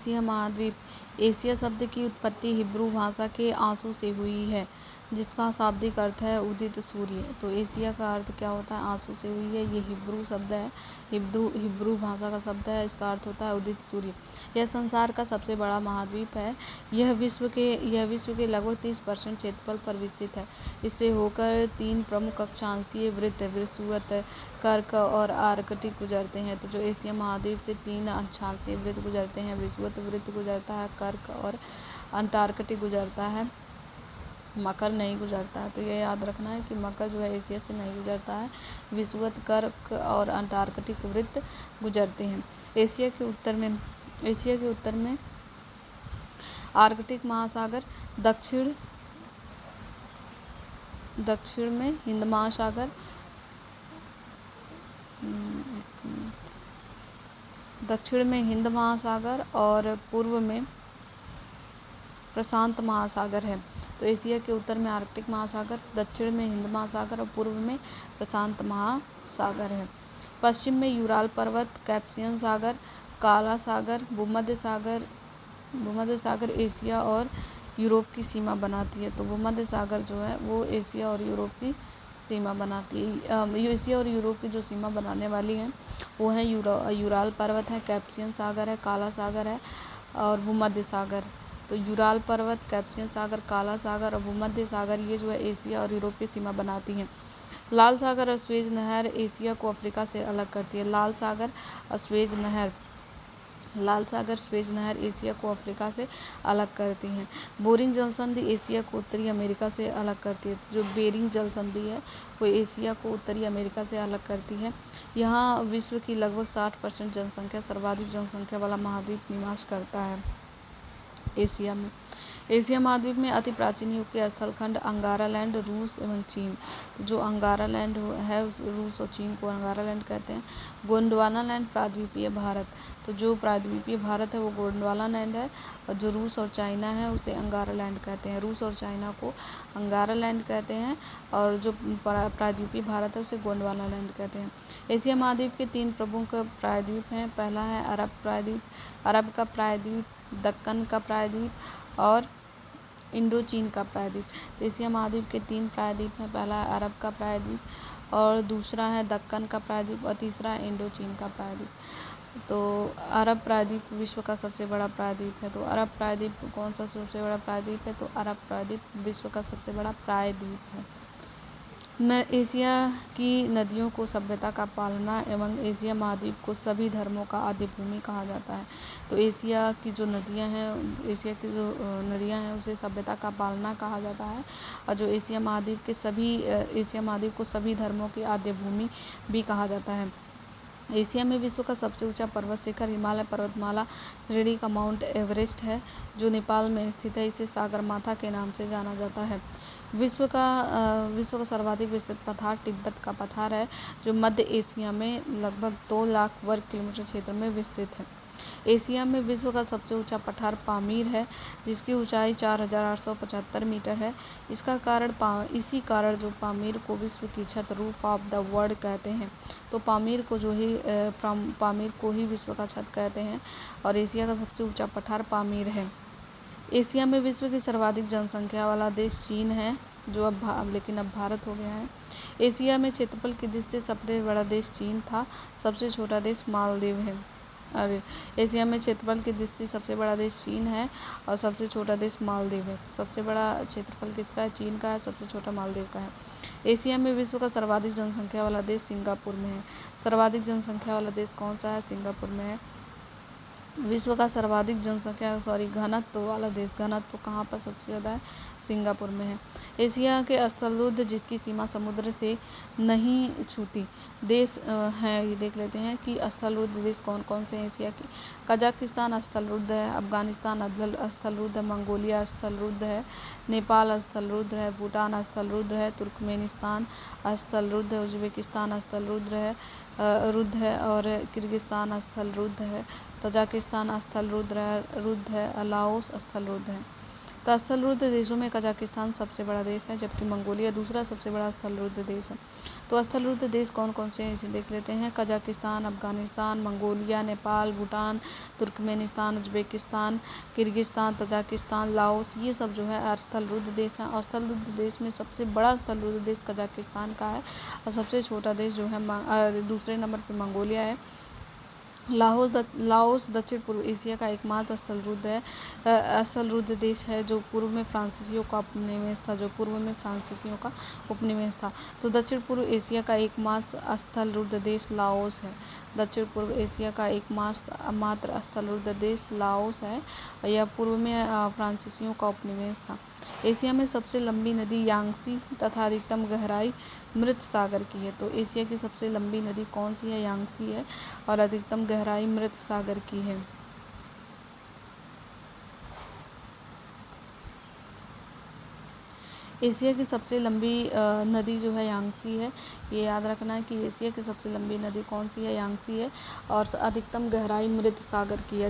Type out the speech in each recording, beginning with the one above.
Asia महाद्वीप। Asia शब्द की उत्पत्ति हिब्रू भाषा के आंसू से हुई है, जिसका शाब्दिक अर्थ है उदित सूर्य। तो एशिया का अर्थ क्या होता है? आंसू से हुई है। ये हिब्रू शब्द है, हिब्रू भाषा का शब्द है। इसका अर्थ होता है उदित सूर्य। यह संसार का सबसे बड़ा महाद्वीप है। यह विश्व के लगभग 30% क्षेत्रफल पर विस्तृत है। इससे होकर 3 प्रमुख अक्षांशीय वृत्त विषुवत, कर्क और आर्कटिक गुजरते हैं। तो जो एशिया महाद्वीप से 3 अक्षांशीय वृत्त गुजरते हैं, विषुवत वृत्त गुजरता है, कर्क और अंटार्कटिक गुजरता है, मकर नहीं गुजरता है। तो ये याद रखना है कि मकर जो है एशिया से नहीं गुजरता है, विषुवत, कर्क और अंटार्कटिक वृत्त गुजरते हैं। एशिया के उत्तर में आर्कटिक महासागर, दक्षिण में हिंद महासागर, और पूर्व में प्रशांत महासागर है। तो एशिया के उत्तर में आर्कटिक महासागर, दक्षिण में हिंद महासागर और पूर्व में प्रशांत महासागर है। पश्चिम में यूराल पर्वत, कैस्पियन सागर, काला सागर, भूमध्य सागर एशिया और यूरोप की सीमा बनाती है। तो भूमध्य सागर जो है वो एशिया और यूरोप की सीमा बनाती है। एशिया और यूरोप की जो सीमा बनाने वाली है वो है यूराल पर्वत है, कैस्पियन सागर है, काला सागर है और भूमध्य सागर। तो यूराल पर्वत, कैस्पियन सागर, काला सागर और भूमध्य सागर ये जो है एशिया और यूरोप की सीमा बनाती हैं। लाल सागर और स्वेज नहर एशिया को अफ्रीका से अलग करती है। लाल सागर, स्वेज नहर एशिया को अफ्रीका से अलग करती हैं। बोरिंग जलसंधि एशिया को उत्तरी अमेरिका से अलग करती है। जो बेरिंग जलसंधि है वो एशिया को उत्तरी अमेरिका से अलग करती है। यहाँ विश्व की लगभग 60% जनसंख्या, सर्वाधिक जनसंख्या वाला महाद्वीप निवास करता है एशिया में। एशिया महाद्वीप में अति प्राचीन युग के स्थलखंड अंगारा लैंड, रूस एवं चीन। जो अंगारा लैंड है उस रूस और चीन को अंगारा लैंड कहते हैं। गोंडवाना लैंड प्रायद्वीपीय भारत। तो जो प्रायद्वीपीय भारत है वो गोंडवाना लैंड है, और जो रूस और चाइना है उसे अंगारा लैंड कहते हैं। रूस और चाइना को अंगारा लैंड कहते हैं और जो प्रायद्वीपीय भारत है उसे गोंडवाना लैंड कहते हैं। एशिया महाद्वीप के 3 प्रमुख प्रायद्वीप हैं। पहला है अरब का प्रायद्वीप, दक्कन का प्रायद्वीप और इंडोचीन का प्रायद्वीप। एशिया महाद्वीप के 3 प्रायद्वीप हैं। पहला है अरब का प्रायद्वीप और दूसरा है दक्कन का प्रायद्वीप और तीसरा है इंडोचीन का प्रायद्वीप। तो अरब प्रायद्वीप विश्व का सबसे बड़ा प्रायद्वीप है। तो अरब प्रायद्वीप कौन सा सबसे बड़ा प्रायद्वीप है? तो अरब प्रायद्वीप विश्व का सबसे बड़ा प्रायद्वीप है। एशिया की नदियों को सभ्यता का पालना एवं एशिया महाद्वीप को सभी धर्मों का आद्य भूमि कहा जाता है। तो एशिया की जो नदियां हैं उसे सभ्यता का पालना कहा जाता है, और जो एशिया महाद्वीप को सभी धर्मों की आद्य भूमि भी कहा जाता है। एशिया में विश्व का सबसे ऊंचा पर्वत शिखर हिमालय पर्वतमाला श्रेणी का माउंट एवरेस्ट है, जो नेपाल में स्थित है। इसे सागरमाथा के नाम से जाना जाता है। विश्व का सर्वाधिक विस्तृत पठार तिब्बत का पठार है, जो मध्य एशिया में लगभग 2 लाख वर्ग किलोमीटर क्षेत्र में विस्तृत है। एशिया में विश्व का सबसे ऊंचा पठार पामीर है, जिसकी ऊंचाई 4875 मीटर है। इसी कारण जो पामीर को विश्व की छत, रूफ ऑफ द वर्ल्ड कहते हैं। तो पामीर को ही विश्व का छत कहते हैं, और एशिया का सबसे ऊंचा पठार पामीर है। एशिया में विश्व की सर्वाधिक जनसंख्या वाला देश चीन है, जो अब भारत हो गया है। एशिया में क्षेत्रफल की दृष्टि से सबसे बड़ा देश चीन था। सबसे छोटा देश मालदीव है। अरे एशिया में क्षेत्रफल की दृष्टि से सबसे बड़ा देश चीन है और सबसे छोटा देश मालदीव है। सबसे बड़ा क्षेत्रफल किसका है? चीन का है। सबसे छोटा मालदीव का है। एशिया में विश्व का सर्वाधिक जनसंख्या वाला देश सिंगापुर में है। सर्वाधिक जनसंख्या वाला देश कौन सा है? सिंगापुर में है। विश्व का सर्वाधिक घनत्व वाला देश, घनत्व कहाँ पर सबसे ज़्यादा है? सिंगापुर में है। एशिया के स्थलरुद्ध जिसकी सीमा समुद्र से नहीं छूती देश हैं, ये देख लेते हैं कि स्थलरुद्ध देश कौन कौन से हैं एशिया के। कजाकिस्तान स्थलरुद्ध है, अफगानिस्तान स्थलरुद्ध है, मंगोलिया स्थलरुद्ध है, नेपाल स्थलरुद्ध है, भूटान स्थलरुद्ध है, तुर्कमेनिस्तान स्थलरुद्ध है, उज्बेकिस्तान स्थलरुद्ध है और किर्गिस्तान स्थलरुद्ध है, तजाकिस्तान स्थलरुद्ध है, लाओस स्थलरुद्ध है। तो स्थलरुद्ध देशों में कजाकिस्तान सबसे बड़ा देश है, जबकि मंगोलिया दूसरा सबसे बड़ा स्थलरुद्ध देश है। तो स्थलरुद्ध देश कौन कौन से हैं इसे देख लेते हैं। Kazakhstan, Afghanistan, Mongolia, Nepal, Bhutan, Turkmenistan, Uzbekistan, Kyrgyzstan, Tajikistan, Laos, ये सब जो है स्थलरुद्ध देश हैं। और स्थलरुद्ध देश में सबसे बड़ा स्थलरुद्ध देश कजाकिस्तान का है और सबसे छोटा देश जो है दूसरे नंबर पर मंगोलिया है। लाओस दक्षिण पूर्व एशिया का एकमात्र स्थलरुद्ध देश है जो पूर्व में फ्रांसीसियों का उपनिवेश था। तो दक्षिण पूर्व एशिया का एकमात्र स्थलरुद्ध देश लाओस है। दक्षिण पूर्व एशिया का एकमात्र स्थलरुद्ध देश लाओस है। यह पूर्व में फ्रांसीसियों का उपनिवेश था। एशिया में सबसे लंबी नदी यांगसी तथा अधिकतम गहराई मृत सागर की है। तो एशिया की सबसे लंबी नदी कौन सी है? यांगसी है और अधिकतम गहराई मृत सागर की है। एशिया की सबसे लंबी नदी जो है यांगसी है। ये याद रखना है कि एशिया की सबसे लंबी नदी कौन सी है? यांगसी है और अधिकतम गहराई मृत सागर की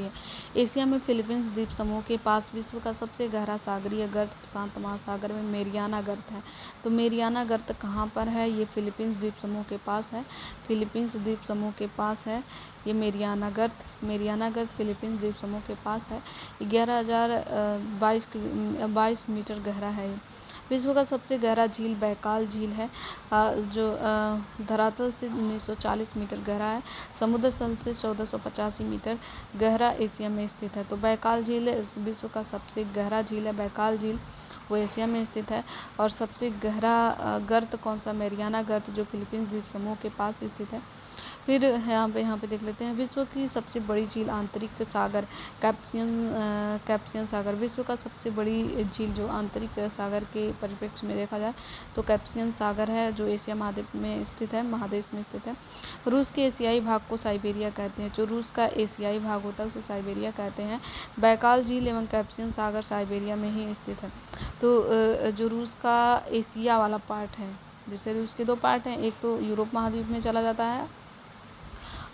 है। एशिया में फिलीपींस द्वीप समूह के पास विश्व का सबसे गहरा सागरीय गर्त प्रशांत महासागर में मेरियाना गर्त है। तो मेरियाना गर्त कहाँ पर है? ये फिलीपींस द्वीप समूह के पास है। फिलीपींस द्वीप समूह के पास है ये मेरियाना गर्त फिलीपींस द्वीप समूह के पास है। 11,022 मीटर गहरा है। विश्व का सबसे गहरा झील बैकाल झील है जो धरातल से 1940 मीटर गहरा है। समुद्र तल से 1485 मीटर गहरा एशिया में स्थित है। तो बैकाल झील विश्व का सबसे गहरा झील है। बैकाल झील वो एशिया में स्थित है। और सबसे गहरा गर्त कौन सा? मेरियाना गर्त जो फिलीपींस द्वीप समूह के पास स्थित है। फिर यहाँ पे देख लेते हैं विश्व की सबसे बड़ी झील आंतरिक सागर कैप्सियन सागर। विश्व का सबसे बड़ी झील जो आंतरिक सागर के परिप्रेक्ष्य में देखा जाए तो कैप्सियन सागर है जो एशिया महादेश में स्थित है। रूस के एशियाई भाग को साइबेरिया कहते हैं। जो रूस का एशियाई भाग होता है उसे साइबेरिया कहते हैं। बैकाल झील एवं कैप्सियन सागर साइबेरिया में ही स्थित है। तो जो रूस का एशिया वाला पार्ट है, जैसे रूस के दो पार्ट हैं, एक तो यूरोप महाद्वीप में चला जाता है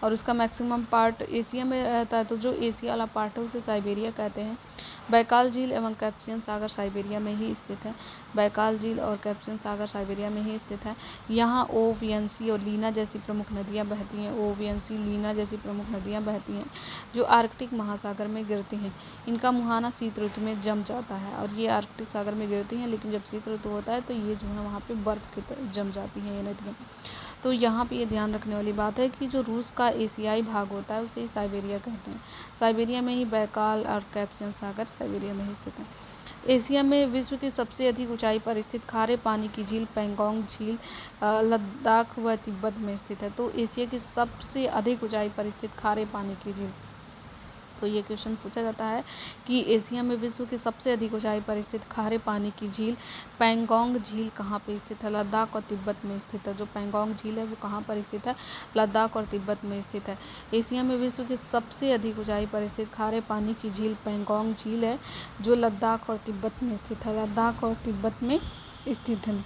और उसका मैक्सिमम पार्ट एशिया में रहता है। तो जो एशिया वाला पार्ट है उसे साइबेरिया कहते हैं। बैकाल झील एवं कैप्सियन सागर साइबेरिया में ही स्थित है। बैकाल झील और कैप्सियन सागर साइबेरिया में ही स्थित है। यहाँ ओवियंसी और लीना जैसी प्रमुख नदियाँ बहती हैं जो आर्कटिक महासागर में गिरती हैं। इनका मुहाना शीत ऋतु में जम जाता है और ये आर्कटिक सागर में गिरती हैं, लेकिन जब शीत ऋतु होता है तो ये जो है वहाँ पे बर्फ़ की तरह जम जाती हैं ये नदियाँ। तो यहाँ पे ये ध्यान रखने वाली बात है कि जो रूस का एशियाई भाग होता है उसे साइबेरिया कहते हैं। साइबेरिया में ही बैकाल और कैप्सियन सागर साइबेरिया में ही स्थित है। एशिया में विश्व की सबसे अधिक ऊंचाई पर स्थित खारे पानी की झील पैंगोंग झील लद्दाख व तिब्बत में स्थित है। तो एशिया की सबसे अधिक ऊंचाई पर स्थित खारे पानी की झील, तो ये क्वेश्चन पूछा जाता है कि एशिया में विश्व की सबसे अधिक ऊंचाई पर स्थित खारे पानी की झील पैंगोंग झील कहाँ पर स्थित है? लद्दाख और तिब्बत में स्थित है। जो पैंगोंग झील है वो कहाँ पर स्थित है? लद्दाख और तिब्बत में स्थित है। एशिया में विश्व की सबसे अधिक ऊंचाई पर स्थित खारे पानी की झील पैंगोंग झील है जो लद्दाख और तिब्बत में स्थित है।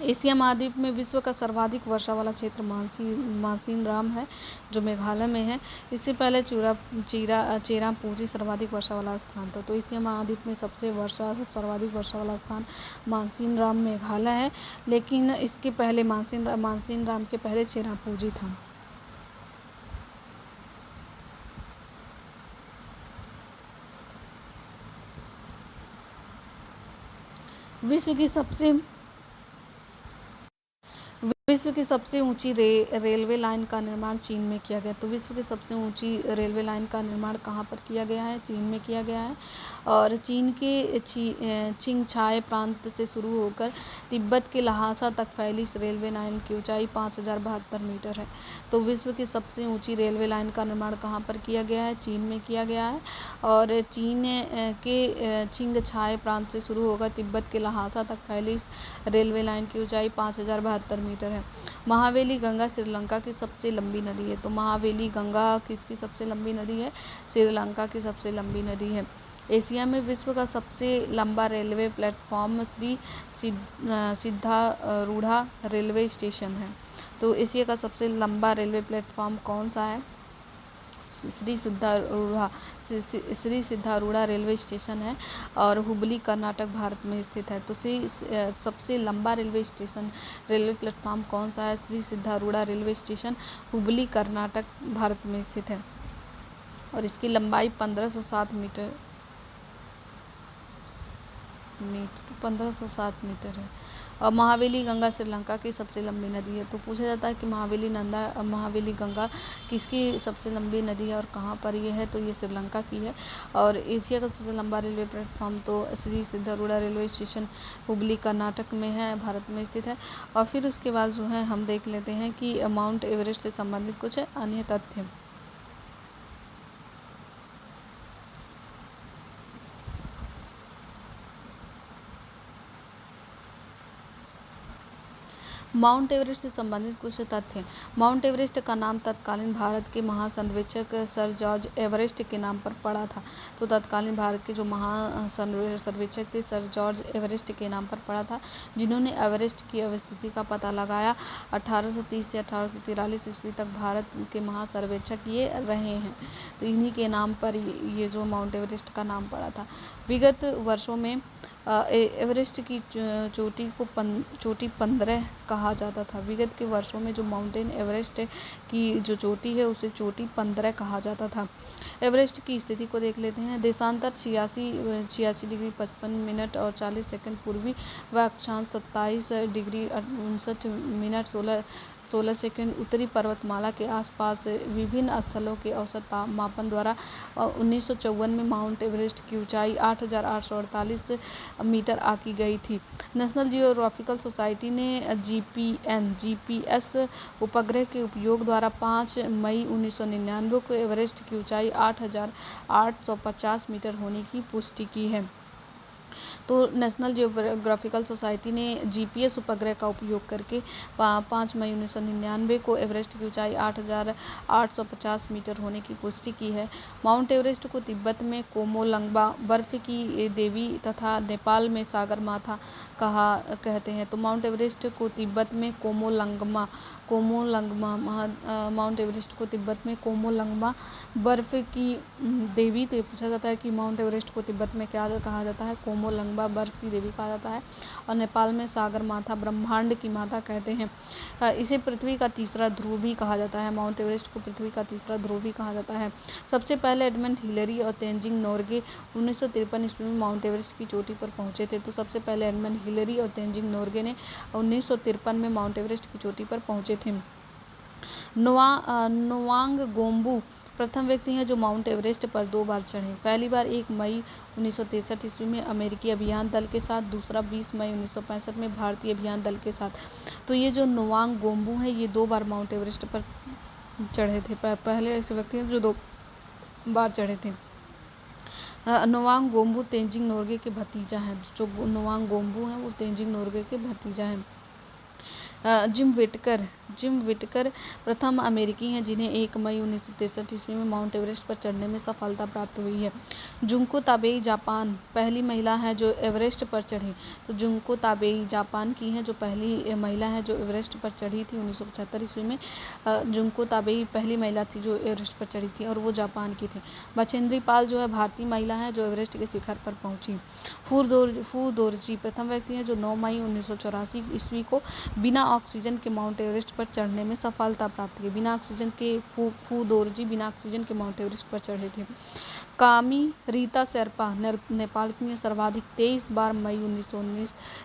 एशिया महाद्वीप में विश्व का सर्वाधिक वर्षा वाला क्षेत्र मानसीनराम है जो मेघालय में है। इससे पहले चेरापूंजी सर्वाधिक वर्षा वाला स्थान था। तो एशिया महाद्वीप में सर्वाधिक वर्षा वाला स्थान मानसीनराम मेघालय है, लेकिन इसके पहले मानसीनराम के पहले चेरापूंजी था। विश्व की सबसे ऊंची रेलवे लाइन का निर्माण चीन में किया गया। तो विश्व की सबसे ऊंची रेलवे लाइन का निर्माण कहाँ पर किया गया है? चीन में किया गया है। और चीन के चिंगछाई प्रांत से शुरू होकर तिब्बत के लहासा तक फैली इस रेलवे लाइन की ऊंचाई 5072 मीटर है। तो विश्व की सबसे ऊंची रेलवे लाइन का निर्माण कहाँ पर किया गया है? चीन में किया गया है। और चीन के चिंगछाई प्रांत से शुरू होकर तिब्बत के लहासा तक फैली इस रेलवे लाइन की ऊंचाई 5072 मीटर है। महावेली गंगा श्रीलंका की सबसे लंबी नदी है। तो महावेली गंगा किसकी सबसे लंबी नदी है? श्रीलंका की सबसे लंबी नदी है। एशिया में विश्व का सबसे लंबा railway platform Shri Siddharudha railway station है। तो एशिया का सबसे लंबा रेलवे प्लेटफॉर्म कौन सा है? श्री सिद्धारूढ़ा रेलवे स्टेशन है और हुबली कर्नाटक भारत में स्थित है। तो सबसे लंबा रेलवे प्लेटफॉर्म कौन सा है? श्री सिद्धारूढ़ा रेलवे स्टेशन हुबली कर्नाटक भारत में स्थित है और इसकी लंबाई 1507 मीटर 1507 मीटर है। और महावेली गंगा श्रीलंका की सबसे लंबी नदी है। तो पूछा जाता है कि महावेली गंगा किसकी सबसे लंबी नदी है और कहाँ पर ये है? तो ये श्रीलंका की है। और एशिया का सबसे लंबा रेलवे प्लेटफॉर्म तो श्री सिद्धारूढ़ा रेलवे स्टेशन हुबली कर्नाटक में है, भारत में स्थित है। और फिर उसके बाद जो है हम देख लेते हैं कि माउंट एवरेस्ट से संबंधित कुछ अन्य तथ्य। माउंट एवरेस्ट से संबंधित कुछ तथ्य। माउंट एवरेस्ट का नाम तत्कालीन भारत के महासर्वेक्षक सर जॉर्ज एवरेस्ट के नाम पर पड़ा था। तो तत्कालीन भारत के जो महासर्वेक्षक थे सर जॉर्ज एवरेस्ट के नाम पर पड़ा था, जिन्होंने एवरेस्ट की अवस्थिति का पता लगाया। 1830 से 1843 ईस्वी तक भारत के महासर्वेक्षक ये रहे हैं। तो इन्हीं के नाम पर ये जो माउंट एवरेस्ट का नाम पड़ा था। विगत वर्षों में एवरेस्ट की चोटी 15 कहा जाता था। विगत के वर्षों में जो माउंटेन एवरेस्ट की जो चोटी है उसे चोटी 15 कहा जाता था। एवरेस्ट की स्थिति को देख लेते हैं। देशांतर 86 डिग्री 55 मिनट और 40 सेकंड पूर्वी व अक्षांश 27 डिग्री 59 मिनट 16 सेकंड उत्तरी पर्वतमाला के आसपास विभिन्न स्थलों के औसत मापन द्वारा 1954 में माउंट एवरेस्ट की ऊंचाई 8,848 मीटर आकी गई थी। नेशनल जियोग्राफिकल सोसाइटी ने जीपीएस उपग्रह के उपयोग द्वारा 5 मई 1999 को एवरेस्ट की ऊंचाई 8,850 मीटर होने की पुष्टि की है। तो नेशनल जियोग्राफिकल सोसाइटी ने जीपीएस उपग्रह का उपयोग करके 5 मई 1999 को एवरेस्ट की ऊंचाई 8,850 मीटर होने की पुष्टि की है। माउंट एवरेस्ट को तिब्बत में कोमोलंगबा बर्फ की देवी तथा नेपाल में सागरमाथा कहते हैं। तो माउंट एवरेस्ट को तिब्बत में माउंट एवरेस्ट को तिब्बत में कोमोलंगमा बर्फ की देवी। तो ये पूछा जाता है कि माउंट एवरेस्ट को तिब्बत में क्या कहा जाता है? कोमोलंगमा बर्फ की देवी कहा जाता है। और नेपाल में सागरमाथा ब्रह्मांड की माता कहते हैं। इसे पृथ्वी का तीसरा ध्रुव भी कहा जाता है। माउंट एवरेस्ट को पृथ्वी का तीसरा ध्रुव भी कहा जाता है। सबसे पहले एडमंड हिलरी और तेंजिंग नोर्गे 1953 ईस्वी में माउंट एवरेस्ट की चोटी पर पहुंचे थे। तो सबसे पहले एडमंड हिलरी और तेंजिंग नोर्गे ने 1953 में माउंट एवरेस्ट की चोटी पर पहुंचे थे। नोवांग गोम्बू प्रथम व्यक्ति हैं जो माउंट एवरेस्ट पर 2 बार चढ़े। पहली बार 1 मई 1963 ईस्वी में अमेरिकी अभियान दल के साथ, दूसरा 20 मई 1965 में भारतीय अभियान दल के साथ। तो ये जो नोवांग गोम्बू हैं ये 2 बार माउंट एवरेस्ट पर चढ़े थे। पहले ऐसे व्यक्ति हैं जो 2 बार चढ़े थे। नोवांग गोम्बू तेंजिंग नोर्गे के भतीजा हैं। जो नोवांग गोम्बू हैं वो तेंजिंग नोर्गे के भतीजा हैं। जिम विटकर प्रथम अमेरिकी हैं जिन्हें 1 मई 1963 ईस्वी में माउंट एवरेस्ट पर चढ़ने में सफलता प्राप्त हुई है। जुंको ताबेई जापान पहली महिला है जो एवरेस्ट पर चढ़ी। तो जुंको ताबेई जापान की हैं जो पहली महिला है जो एवरेस्ट पर चढ़ी थी 1975 ईस्वी में। जुंको ताबेई पहली महिला थी जो एवरेस्ट पर चढ़ी थी और वो जापान की थी। बछेंद्री पाल जो है भारतीय महिला है जो एवरेस्ट के शिखर पर पहुंची। फू दोरजी प्रथम व्यक्ति हैं जो 9 मई 1984 ईस्वी को बिना ऑक्सीजन के माउंट एवरेस्ट पर चढ़ने में सफलता प्राप्त की। बिना ऑक्सीजन के फू दोरजी बिना ऑक्सीजन के माउंट एवरेस्ट पर चढ़े थे। कामी रीता शेरपा नेपाल की सर्वाधिक 23 बार मई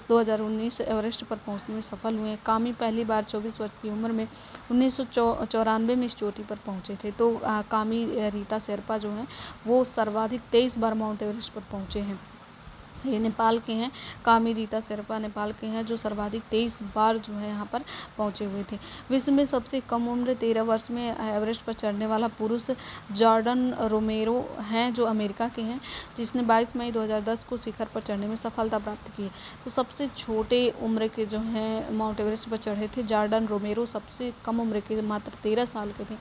2019 एवरेस्ट पर पहुंचने में सफल हुए। कामी पहली बार 24 वर्ष की उम्र में 1994 में इस चोटी पर पहुंचे थे। तो कामी रीता शेरपा जो हैं वो सर्वाधिक 23 बार माउंट एवरेस्ट पर पहुंचे हैं। ये नेपाल के हैं। कामी रीता शेरपा नेपाल के हैं जो सर्वाधिक 23 बार जो है यहाँ पर पहुँचे हुए थे। विश्व में सबसे कम उम्र 13 वर्ष में एवरेस्ट पर चढ़ने वाला पुरुष जॉर्डन रोमेरो हैं जो अमेरिका के हैं, जिसने 22 मई 2010 को शिखर पर चढ़ने में सफलता प्राप्त की। तो सबसे छोटे उम्र के जो हैं माउंट एवरेस्ट पर चढ़े थे जॉर्डन रोमेरो, सबसे कम उम्र के मात्र 13 साल के थे।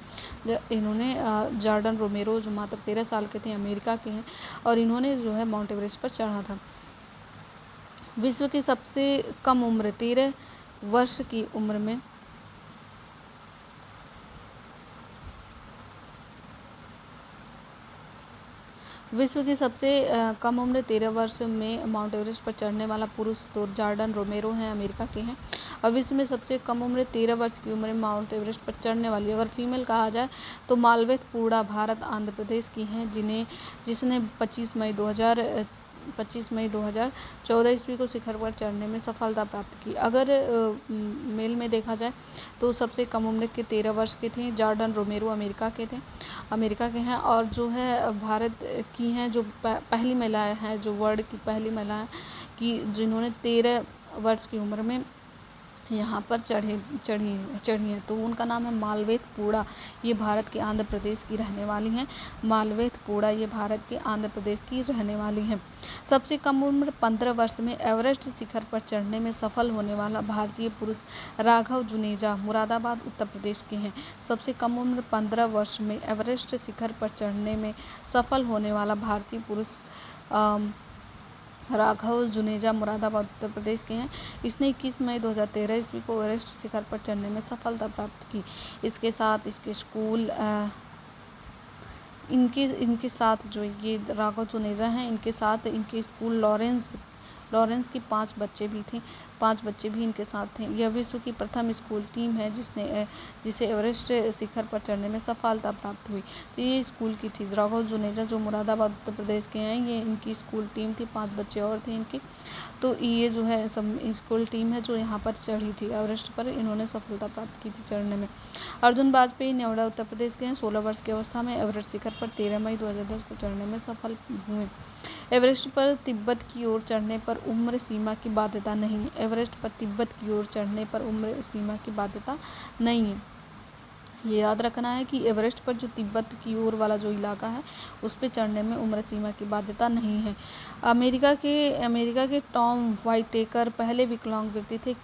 इन्होंने जॉर्डन रोमेरो जो मात्र 13 साल के थे अमेरिका के हैं और इन्होंने जो है माउंट एवरेस्ट पर चढ़ा था। विश्व की सबसे कम उम्र 13 वर्ष की उम्र में विश्व की सबसे कम उम्र 13 वर्ष में माउंट एवरेस्ट पर चढ़ने वाला पुरुष तो जॉर्डन रोमेरो हैं, अमेरिका के हैं। और विश्व में सबसे कम उम्र 13 वर्ष की उम्र में माउंट एवरेस्ट पर चढ़ने वाली अगर फीमेल कहा जाए तो मालवेत पूड़ा भारत आंध्र प्रदेश की हैं, जिसने 25 मई 2014 ईस्वी को शिखर पर चढ़ने में सफलता प्राप्त की। अगर मेल में देखा जाए तो सबसे कम उम्र के 13 वर्ष के थे, जॉर्डन रोमेरो अमेरिका के हैं। और जो है भारत की हैं, जो पहली महिलाएं हैं, जो वर्ल्ड की पहली महिला की जिन्होंने 13 वर्ष की उम्र में यहाँ पर चढ़ी हैं, तो उनका नाम है मालवेत पूड़ा। ये भारत के आंध्र प्रदेश की रहने वाली हैं। मालवेत पूड़ा ये भारत के आंध्र प्रदेश की रहने वाली हैं। सबसे कम उम्र 15 वर्ष में एवरेस्ट शिखर पर चढ़ने में सफल होने वाला भारतीय पुरुष राघव जुनेजा मुरादाबाद उत्तर प्रदेश के हैं। सबसे कम उम्र 15 वर्ष में एवरेस्ट शिखर पर चढ़ने में सफल होने वाला भारतीय पुरुष राघव जुनेजा मुरादाबाद उत्तर प्रदेश के हैं। इसने 21 मई 2013 ईस्वी को एवरेस्ट शिखर पर चढ़ने में सफलता प्राप्त की। इसके साथ इसके स्कूल इनके साथ जो ये राघव जुनेजा हैं, इनके साथ इनके स्कूल लॉरेंस की 5 बच्चे भी थे, 5 बच्चे भी इनके साथ थे। यह विश्व की प्रथम स्कूल टीम है जिसे एवरेस्ट शिखर पर चढ़ने में सफलता प्राप्त हुई। तो ये स्कूल की थी। राघव जुनेजा जो मुरादाबाद उत्तर प्रदेश के हैं, ये इनकी स्कूल टीम थी, 5 बच्चे और थे इनके। तो ये जो है सब स्कूल टीम है जो यहाँ पर चढ़ी थी एवरेस्ट पर, इन्होंने सफलता प्राप्त की थी चढ़ने में। अर्जुन वाजपेयी नेवड़ा उत्तर प्रदेश के हैं, 16 वर्ष की अवस्था में एवरेस्ट शिखर पर 13 मई 2010 को चढ़ने में सफल हुए। एवरेस्ट पर तिब्बत की ओर चढ़ने पर उम्र सीमा की बाध्यता नहीं है। एवरेस्ट पर तिब्बत की ओर चढ़ने पर उम्र सीमा की बाध्यता नहीं है। ये याद रखना है कि एवरेस्ट पर जो तिब्बत की ओर वाला जो इलाका है उस पर चढ़ने में उम्र सीमा की बाध्यता नहीं है। अमेरिका के टॉम व्हाइटेकर पहले विकलांग व्यक्ति थे।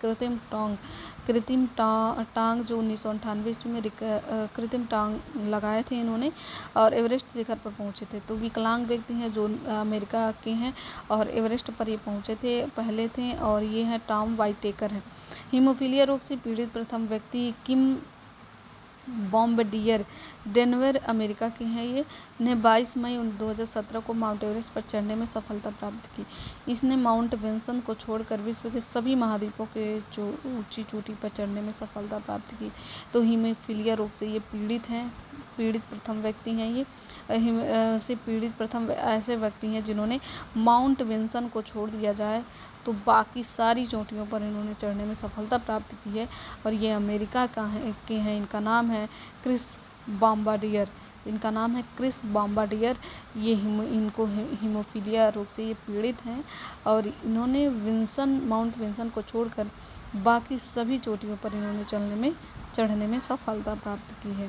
कृत्रिम टांग जो 1998 ईस्वी में कृत्रिम टांग लगाए थे इन्होंने और एवरेस्ट शिखर पर पहुंचे थे। तो विकलांग व्यक्ति हैं जो अमेरिका के हैं और एवरेस्ट पर ये पहुंचे पहले थे और ये हैं टॉम व्हाइटेकर हैं। हीमोफीलिया रोग से पीड़ित प्रथम व्यक्ति किम बॉम्बडियर डेनवर अमेरिका के हैं। ये ने 22 मई 2017 को माउंट एवरेस्ट पर चढ़ने में सफलता प्राप्त की। इसने माउंट विंसन को छोड़कर विश्व के सभी महाद्वीपों के जो ऊंची चोटी पर चढ़ने में सफलता प्राप्त की। तो हीमोफीलिया रोग से ये पीड़ित प्रथम व्यक्ति हैं। ये से पीड़ित प्रथम ऐसे व्यक्ति हैं जिन्होंने माउंट विंसन को छोड़ दिया जाए तो बाकी सारी चोटियों पर इन्होंने चढ़ने में सफलता प्राप्त की है। और ये अमेरिका के हैं। इनका नाम है क्रिस बॉम्बार्डियर। ये इनको हीमोफीलिया रोग से ये पीड़ित हैं और इन्होंने माउंट विंसन को छोड़कर बाकी सभी चोटियों पर इन्होंने चढ़ने में सफलता प्राप्त की है।